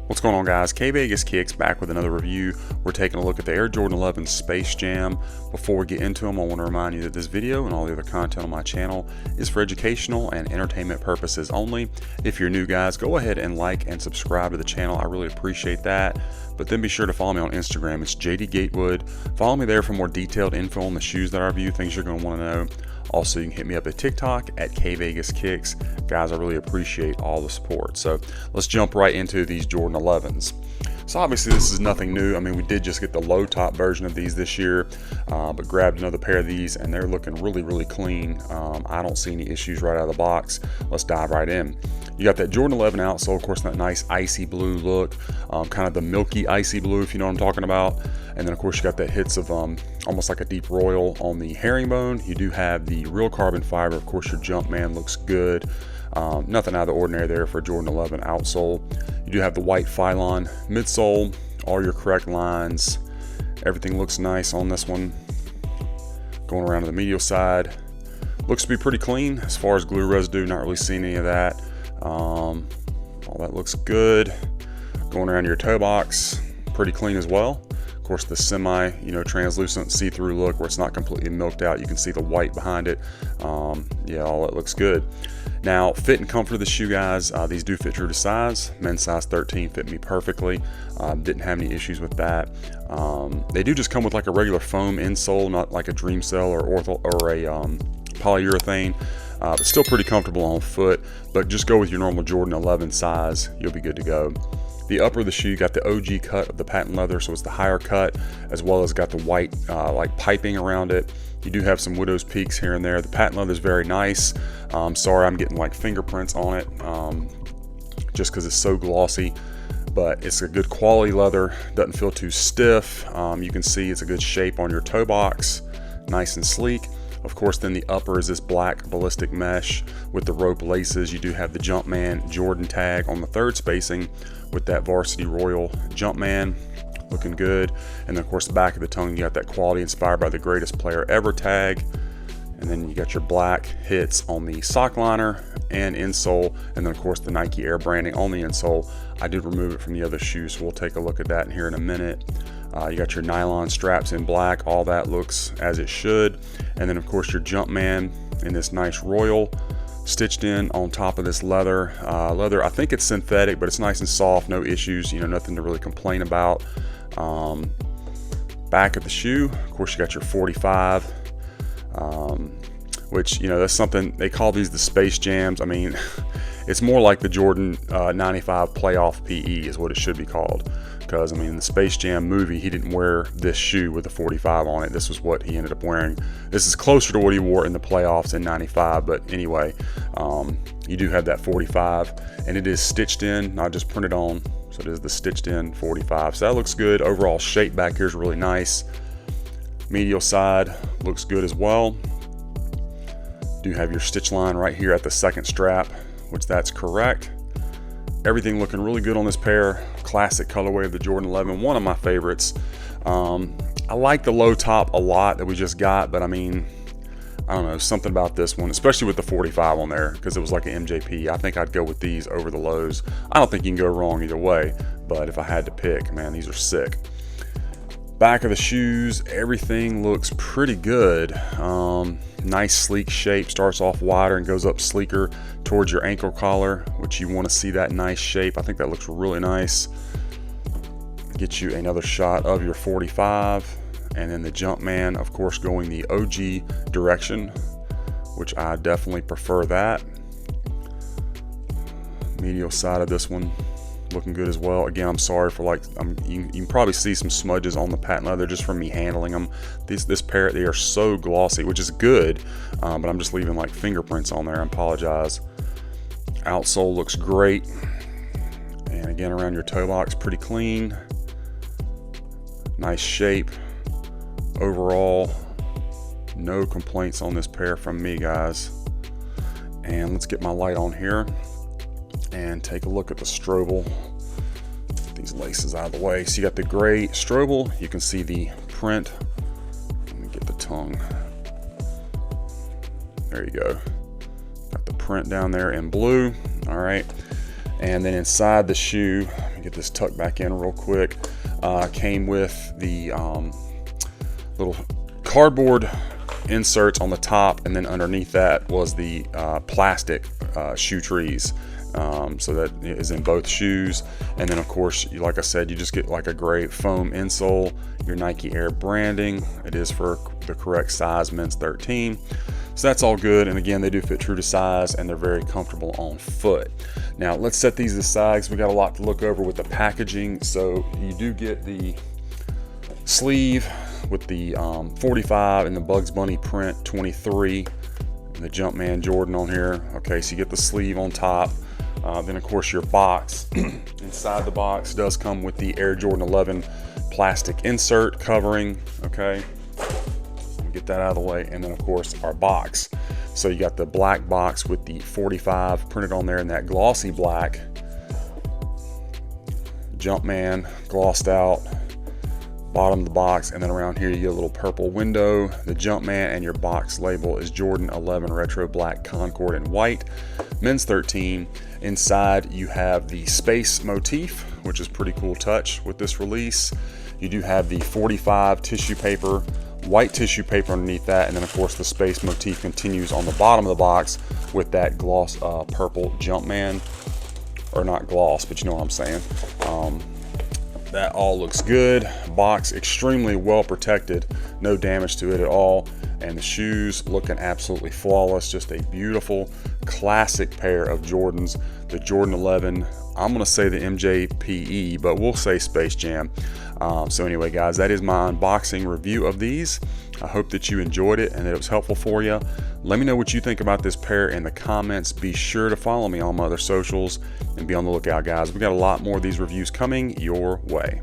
What's going on, guys? Kvegaskickz back with another review. We're taking a look at the Air Jordan 11 Space Jam. Before we get into them, I want to remind you that this video and all the other content on my channel is for educational and entertainment purposes only. If you're new, guys, go ahead and like and subscribe to the channel. I really appreciate that. But then be sure to follow me on Instagram. It's JD Gatewood. Follow me there for more detailed info on the shoes that I review, things you're going to want to know. Also, you can hit me up at TikTok at kvegaskickz. Guys, I really appreciate all the support. So let's jump right into these Jordan 11s. So obviously this is nothing new. I mean, we did just get the low top version of these this year, but grabbed another pair of these and they're looking really clean. I don't see any issues right out of the box. Let's dive right in. You got that Jordan 11 outsole, of course, that nice icy blue look, kind of the milky icy blue, if you know what I'm talking about. And then of course you got that hits of almost like a deep royal on the herringbone. You do have the real carbon fiber. Of course, your Jumpman looks good. Nothing out of the ordinary there for Jordan 11 outsole. You do have the white Phylon midsole, all your correct lines. Everything looks nice on this one. Going around to the medial side, looks to be pretty clean as far as glue residue. Not really seeing any of that. All that looks good. Going around your toe box, pretty clean as well. Of course, the semi, translucent see-through look where it's not completely milked out. You can see the white behind it. Yeah, all that looks good. Now, fit and comfort of the shoe, guys. These do fit true to size. Men's size 13 fit me perfectly. Didn't have any issues with that. They do just come with like a regular foam insole, not like a Dream Cell or a polyurethane. But still pretty comfortable on foot. But just go with your normal Jordan 11 size. You'll be good to go. The upper of the shoe, you got the OG cut of the patent leather, so it's the higher cut, as well as got the white like piping around it. You do have some widow's peaks here and there. The patent leather is very nice. Sorry, I'm getting like fingerprints on it just because it's so glossy, but it's a good quality leather. Doesn't feel too stiff. You can see it's a good shape on your toe box, nice and sleek. Of course, then the upper is this black ballistic mesh with the rope laces. You do have the Jumpman Jordan tag on the third spacing with that Varsity Royal Jumpman, looking good. And then of course the back of the tongue, you got that quality inspired by the greatest player ever tag. And then you got your black hits on the sock liner and insole, and then of course the Nike Air branding on the insole. I did remove it from the other shoes, so we'll take a look at that here in a minute. You got your nylon straps in black. All that looks as it should. And then of course your Jumpman in this nice royal, stitched in on top of this leather. I think it's synthetic, but it's nice and soft, no issues, nothing to really complain about. Back of the shoe, of course you got your 45, which that's something they call these the Space Jams. I mean, it's more like the Jordan 95 playoff PE is what it should be called, because I mean in the Space Jam movie he didn't wear this shoe with a 45 on it. This was what he ended up wearing. This is closer to what he wore in the playoffs in 95, but anyway, you do have that 45 and it is stitched in, not just printed on. So it is the stitched in 45. So that looks good. Overall shape back here is really nice. Medial side looks good as well. Do have your stitch line right here at the second strap, which that's correct. Everything looking really good on this pair. Classic colorway of the Jordan 11, one of my favorites. I like the low top a lot that we just got, but I mean, I don't know, something about this one, especially with the 45 on there, because it was like an MJP. I think I'd go with these over the lows. I don't think you can go wrong either way, but if I had to pick, man, these are sick. Back of the shoes, everything looks pretty good. Nice sleek shape, starts off wider and goes up sleeker towards your ankle collar, which you want to see that nice shape. I think that looks really nice. Get you another shot of your 45, and then the Jumpman, of course, going the OG direction, which I definitely prefer that. Medial side of this one looking good as well. Again, I'm sorry for you can probably see some smudges on the patent leather just from me handling them. This pair, they are so glossy, which is good, but I'm just leaving like fingerprints on there. I apologize. Outsole looks great, and again around your toe box, pretty clean. Nice shape. Overall, no complaints on this pair from me, guys. And let's get my light on here and take a look at the Strobel. Get these laces out of the way. So you got the gray Strobel. You can see the print. Let me get the tongue. There you go. Got the print down there in blue. All right. And then inside the shoe, let me get this tucked back in real quick, came with the little cardboard inserts on the top, and then underneath that was the plastic shoe trees. So that is in both shoes. And then of course, like I said, you just get like a gray foam insole, your Nike Air branding. It is for the correct size, men's 13. So that's all good. And again, they do fit true to size and they're very comfortable on foot. Now let's set these aside because we got a lot to look over with the packaging. So you do get the sleeve with the 45 and the Bugs Bunny print 23 and the Jumpman Jordan on here. Okay, so you get the sleeve on top. Then of course your box inside the box does come with the Air Jordan 11 plastic insert covering. Okay, get that out of the way. And then of course our box. So you got the black box with the 45 printed on there in that glossy black. Jumpman glossed out, bottom of the box, and then around here you get a little purple window, the Jumpman, and your box label is Jordan 11 Retro Black Concord in white, men's 13. Inside you have the space motif, which is pretty cool touch with this release. You do have the 45 tissue paper, white tissue paper underneath that, and then of course the space motif continues on the bottom of the box with that gloss purple Jumpman, or not gloss, but you know what I'm saying. That all looks good. Box extremely well protected, no damage to it at all, and the shoes looking absolutely flawless. Just a beautiful classic pair of Jordans, the Jordan 11. I'm gonna say the MJPE, but we'll say Space Jam. So anyway guys, that is my unboxing review of these. I hope that you enjoyed it and that it was helpful for you. Let me know what you think about this pair in the comments. Be sure to follow me on my other socials and be on the lookout, guys. We got a lot more of these reviews coming your way.